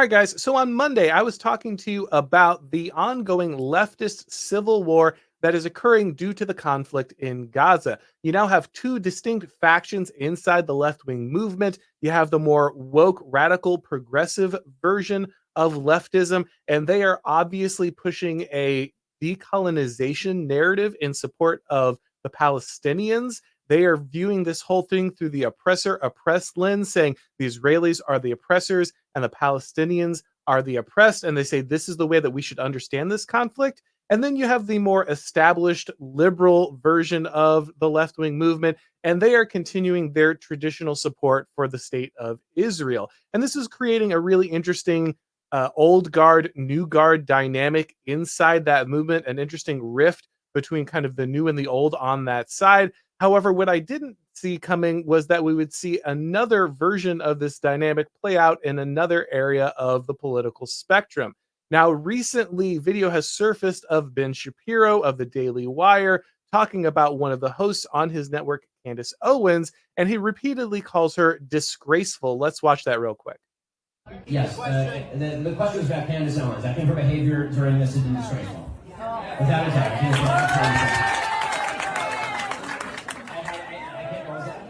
right, guys. So on Monday, I was talking to you about the ongoing leftist civil war that is occurring due to the conflict in Gaza. You now have two distinct factions inside the left wing movement. You have the more woke, radical, progressive version of leftism, and they are obviously pushing a decolonization narrative in support of the Palestinians. They are viewing this whole thing through the oppressor oppressed lens, saying the Israelis are the oppressors and the Palestinians are the oppressed. And they say this is the way that we should understand this conflict. And then you have the more established liberal version of the left wing movement, and they are continuing their traditional support for the state of Israel. And this is creating a really interesting old guard, new guard dynamic inside that movement, an interesting rift between kind of the new and the old on that side. However, what I didn't see coming was that we would see another version of this dynamic play out in another area of the political spectrum. Now, recently, video has surfaced of Ben Shapiro of the Daily Wire talking about one of the hosts on his network, Candace Owens, and he repeatedly calls her disgraceful. Let's watch that real quick. Yes, the question was about Candace Owens. I think her behavior during this has been disgraceful. Without a doubt. I can't cause that.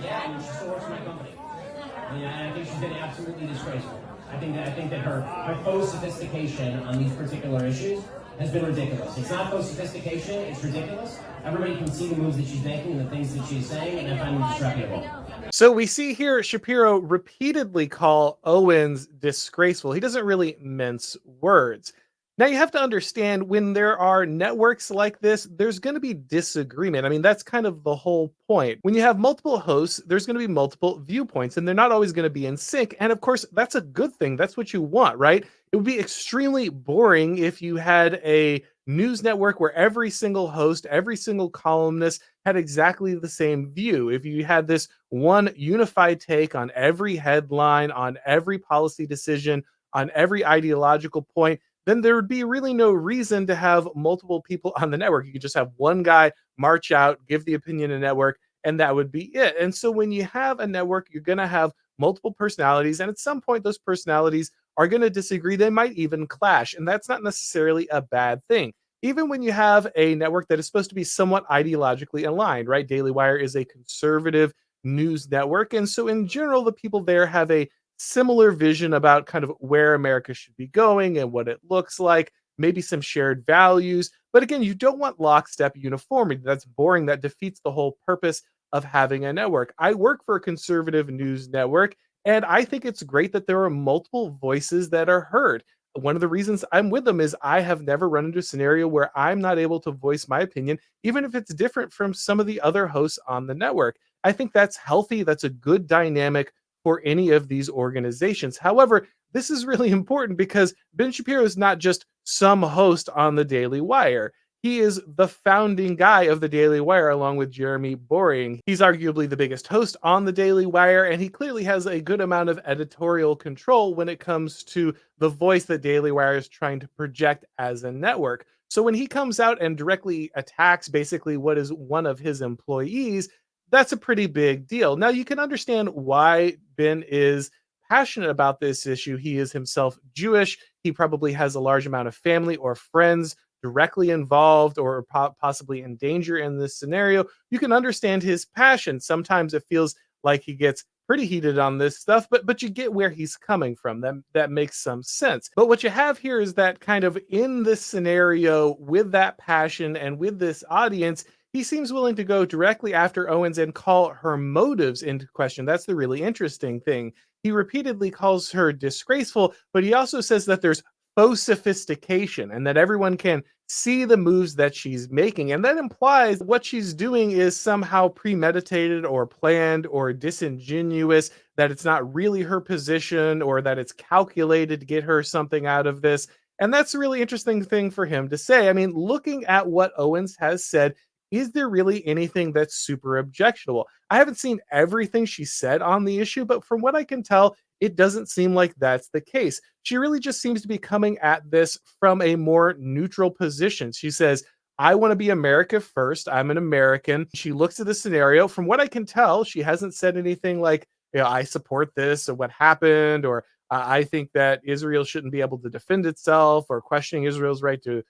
Yeah, I mean, she still works for my company. I think she's been absolutely disgraceful. I think that her faux sophistication on these particular issues has been ridiculous. It's not faux sophistication, it's ridiculous. Everybody can see the moves that she's making and the things that she's saying, and I find them disreputable. So we see here Shapiro repeatedly call Owens disgraceful. He doesn't really mince words. Now you have to understand when there are networks like this, there's going to be disagreement. I mean, that's kind of the whole point. When you have multiple hosts, there's going to be multiple viewpoints and they're not always going to be in sync. And of course, that's a good thing. That's what you want, right? It would be extremely boring if you had a news network where every single host, every single columnist had exactly the same view. If you had this one unified take on every headline, on every policy decision, on every ideological point, then there would be really no reason to have multiple people on the network. You could just have one guy march out, give the opinion a network, and that would be it. And so when you have a network, you're going to have multiple personalities. And at some point, those personalities are going to disagree. They might even clash. And that's not necessarily a bad thing. Even when you have a network that is supposed to be somewhat ideologically aligned, right? Daily Wire is a conservative news network. And so in general, the people there have a similar vision about kind of where America should be going and what it looks like, maybe some shared values. But again, you don't want lockstep uniformity. That's boring. That defeats the whole purpose of having a network. I work for a conservative news network, and I think it's great that there are multiple voices that are heard. One of the reasons I'm with them is I have never run into a scenario where I'm not able to voice my opinion, even if it's different from some of the other hosts on the network. I think that's healthy. That's a good dynamic for any of these organizations. However, this is really important because Ben Shapiro is not just some host on the Daily Wire. He is the founding guy of the Daily Wire along with Jeremy Boring. He's arguably the biggest host on the Daily Wire, and he clearly has a good amount of editorial control when it comes to the voice that Daily Wire is trying to project as a network. So when he comes out and directly attacks basically what is one of his employees, that's a pretty big deal. Now, you can understand why Ben is passionate about this issue. He is himself Jewish. He probably has a large amount of family or friends directly involved or possibly in danger in this scenario. You can understand his passion. Sometimes it feels like he gets pretty heated on this stuff, but you get where he's coming from. That makes some sense. But what you have here is that kind of in this scenario with that passion and with this audience, he seems willing to go directly after Owens and call her motives into question. That's the really interesting thing. He repeatedly calls her disgraceful, but he also says that there's faux sophistication and that everyone can see the moves that she's making. And that implies what she's doing is somehow premeditated or planned or disingenuous, that it's not really her position or that it's calculated to get her something out of this. And that's a really interesting thing for him to say. I mean, looking at what Owens has said, is there really anything that's super objectionable? I haven't seen everything she said on the issue, but from what I can tell, it doesn't seem like that's the case. She really just seems to be coming at this from a more neutral position. She says, I want to be America first. I'm an American. She looks at the scenario. From what I can tell, she hasn't said anything like, I support this or what happened or I think that Israel shouldn't be able to defend itself or questioning Israel's right to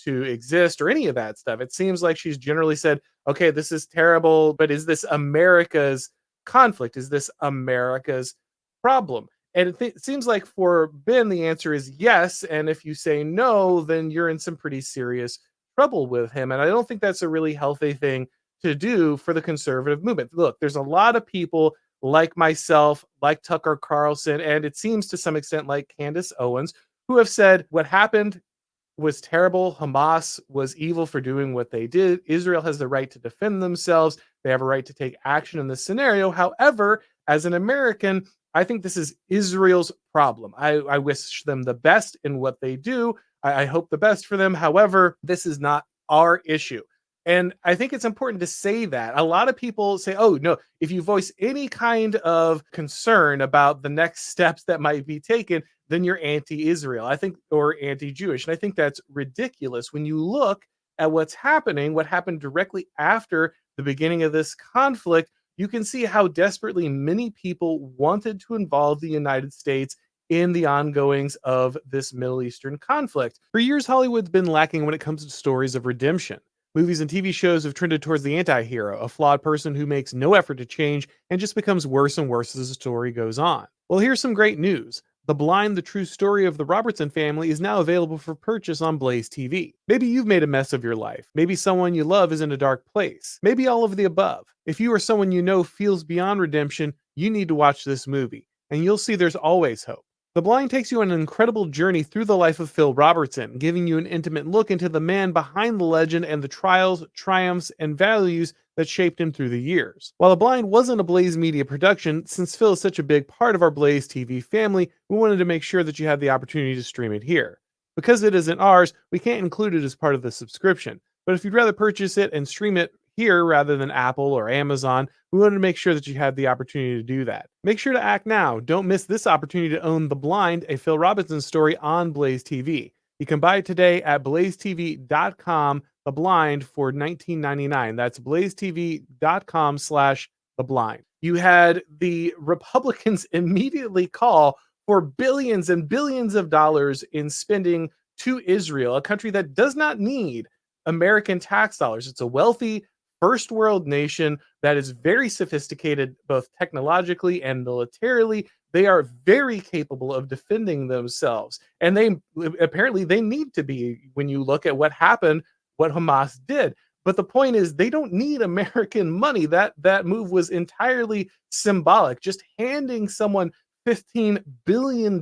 exist or any of that stuff. It seems like she's generally said, okay, this is terrible, but is this America's conflict? Is this America's problem? And it seems like for Ben, the answer is yes. And if you say no, then you're in some pretty serious trouble with him. And I don't think that's a really healthy thing to do for the conservative movement. Look, there's a lot of people like myself, like Tucker Carlson, and it seems to some extent like Candace Owens, who have said what happened was terrible. Hamas was evil for doing what they did. Israel has the right to defend themselves. They have a right to take action in this scenario. However, as an American, I think this is Israel's problem. I wish them the best in what they do. I hope the best for them. However, this is not our issue. And I think it's important to say that. A lot of people say, oh, no, if you voice any kind of concern about the next steps that might be taken, then you're anti-Israel, I think, or anti-Jewish. And I think that's ridiculous. When you look at what's happening, what happened directly after the beginning of this conflict, you can see how desperately many people wanted to involve the United States in the ongoings of this Middle Eastern conflict. For years, Hollywood's been lacking when it comes to stories of redemption. Movies and TV shows have trended towards the anti-hero, a flawed person who makes no effort to change and just becomes worse and worse as the story goes on. Well, here's some great news. The Blind, the True Story of the Robertson Family is now available for purchase on Blaze TV. Maybe you've made a mess of your life. Maybe someone you love is in a dark place. Maybe all of the above. If you or someone you know feels beyond redemption, you need to watch this movie, and you'll see there's always hope. The Blind takes you on an incredible journey through the life of Phil Robertson, giving you an intimate look into the man behind the legend and the trials, triumphs, and values that shaped him through the years. While The Blind wasn't a Blaze Media production, since Phil is such a big part of our Blaze TV family, we wanted to make sure that you had the opportunity to stream it here. Because it isn't ours, we can't include it as part of the subscription, but if you'd rather purchase it and stream it here rather than Apple or Amazon, we wanted to make sure that you had the opportunity to do that. Make sure to act now. Don't miss this opportunity to own The Blind, a Phil Robertson story on Blaze TV. You can buy it today at blazetv.com, The Blind, for $19.99. That's blazetv.com/The Blind. You had the Republicans immediately call for billions and billions of dollars in spending to Israel, a country that does not need American tax dollars. It's a wealthy first world nation that is very sophisticated, both technologically and militarily. They are very capable of defending themselves. And they apparently they need to be when you look at what happened, what Hamas did. But the point is, they don't need American money. That move was entirely symbolic. Just handing someone $15 billion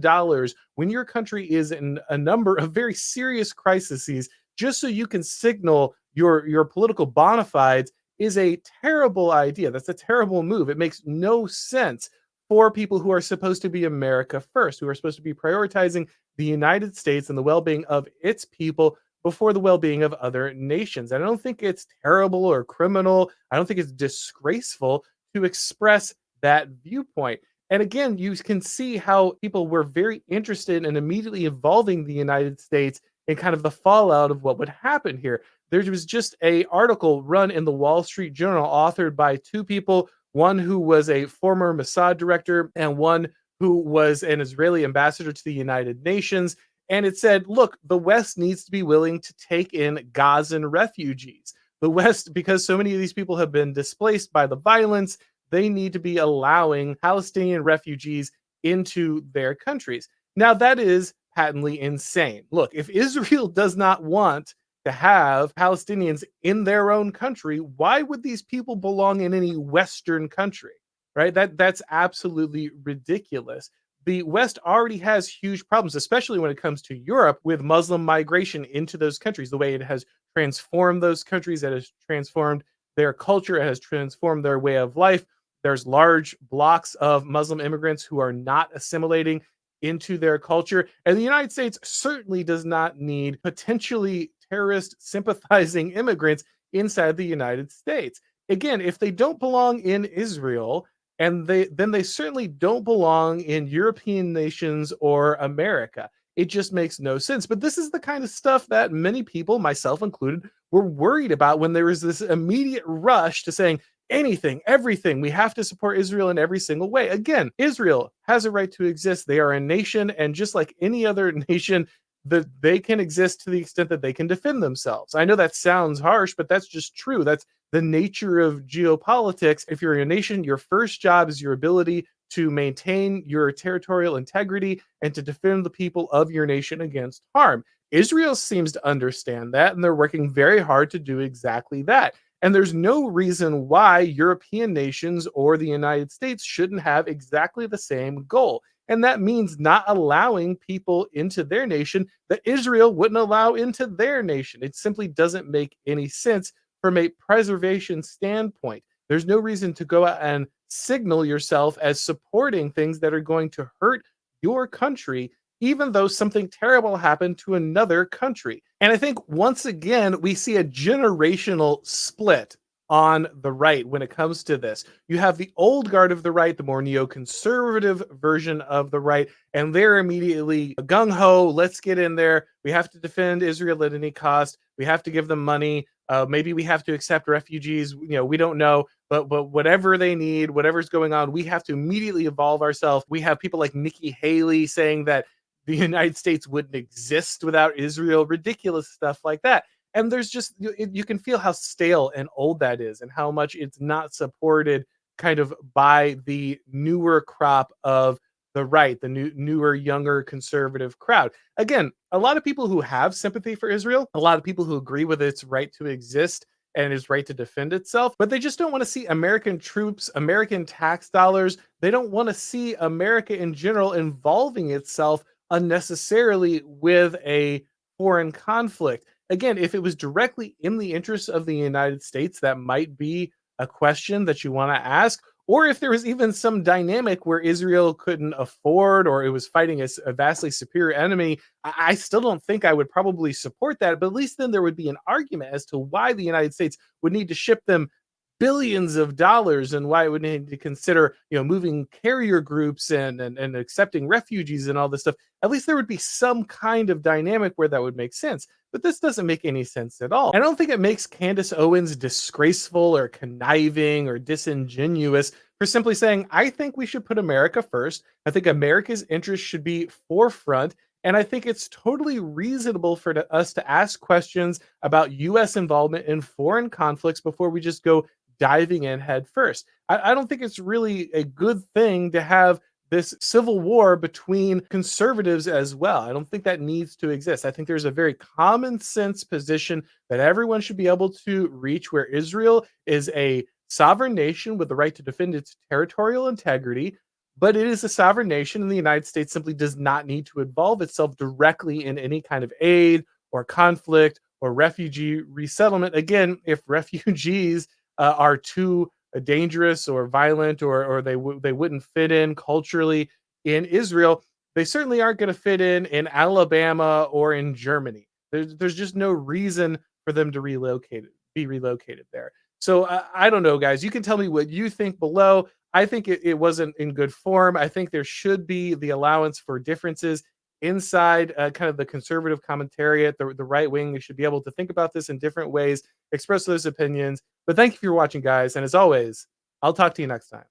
when your country is in a number of very serious crises, just so you can signal your political bona fides, is a terrible idea. That's a terrible move. It makes no sense for people who are supposed to be America first, who are supposed to be prioritizing the United States and the well-being of its people before the well-being of other nations. And I don't think it's terrible or criminal. I don't think it's disgraceful to express that viewpoint. And again, you can see how people were very interested in immediately involving the United States in kind of the fallout of what would happen here. There was just an article run in the Wall Street Journal authored by two people, one who was a former Mossad director and one who was an Israeli ambassador to the United Nations. And it said, look, the West needs to be willing to take in Gazan refugees. The West, because so many of these people have been displaced by the violence, they need to be allowing Palestinian refugees into their countries. Now, that is patently insane. Look, if Israel does not want to have Palestinians in their own country, why would these people belong in any Western country? Right? That's absolutely ridiculous. The West already has huge problems, especially when it comes to Europe, with Muslim migration into those countries, the way it has transformed those countries, it has transformed their culture, it has transformed their way of life. There's large blocks of Muslim immigrants who are not assimilating into their culture. And the United States certainly does not need potentially terrorist sympathizing immigrants inside the United States. Again, if they don't belong in Israel, and then they certainly don't belong in European nations or America. It just makes no sense. But this is the kind of stuff that many people, myself included, were worried about when there was this immediate rush to saying anything, everything. We have to support Israel in every single way. Again, Israel has a right to exist. They are a nation, and just like any other nation, that they can exist to the extent that they can defend themselves. I know that sounds harsh, but that's just true. That's the nature of geopolitics. If you're a nation, your first job is your ability to maintain your territorial integrity and to defend the people of your nation against harm. Israel seems to understand that, and they're working very hard to do exactly that. And there's no reason why European nations or the United States shouldn't have exactly the same goal. And that means not allowing people into their nation that Israel wouldn't allow into their nation. It simply doesn't make any sense from a preservation standpoint. There's no reason to go out and signal yourself as supporting things that are going to hurt your country, even though something terrible happened to another country. And I think once again, we see a generational split on the right when it comes to this. You have the old guard of the right, the more neoconservative version of the right, and they're immediately gung ho. Let's get in there. We have to defend Israel at any cost. We have to give them money. Maybe we have to accept refugees. We don't know, but whatever they need, whatever's going on, we have to immediately evolve ourselves. We have people like Nikki Haley saying that the United States wouldn't exist without Israel, ridiculous stuff like that. And there's just, you can feel how stale and old that is and how much it's not supported kind of by the newer crop of the right, the newer, younger conservative crowd. Again, a lot of people who have sympathy for Israel, a lot of people who agree with its right to exist and its right to defend itself, but they just don't want to see American troops, American tax dollars. They don't want to see America in general involving itself unnecessarily with a foreign conflict. Again, if it was directly in the interests of the United States, that might be a question that you want to ask. Or if there was even some dynamic where Israel couldn't afford or it was fighting a vastly superior enemy, I still don't think I would probably support that. But at least then there would be an argument as to why the United States would need to ship them billions of dollars and why it would need to consider moving carrier groups and accepting refugees and all this stuff. At least there would be some kind of dynamic where that would make sense, but this doesn't make any sense at all. I don't think it makes Candace Owens disgraceful or conniving or disingenuous for simply saying, I think we should put America first. I think America's interests should be forefront. And I think it's totally reasonable for us to ask questions about US involvement in foreign conflicts before we just go diving in head first. I don't think it's really a good thing to have this civil war between conservatives as well. I don't think that needs to exist. I think there's a very common sense position that everyone should be able to reach, where Israel is a sovereign nation with the right to defend its territorial integrity, but it is a sovereign nation, and the United States simply does not need to involve itself directly in any kind of aid or conflict or refugee resettlement. Again, if refugees are too dangerous or violent, or they wouldn't fit in culturally in Israel, they certainly aren't going to fit in Alabama or in Germany. There's just no reason for them to be relocated there. So I don't know, guys. You can tell me what you think below. I think it wasn't in good form. I think there should be the allowance for differences inside kind of the conservative commentariat, the right wing. They should be able to think about this in different ways, express those opinions. But thank you for watching, guys. And as always, I'll talk to you next time.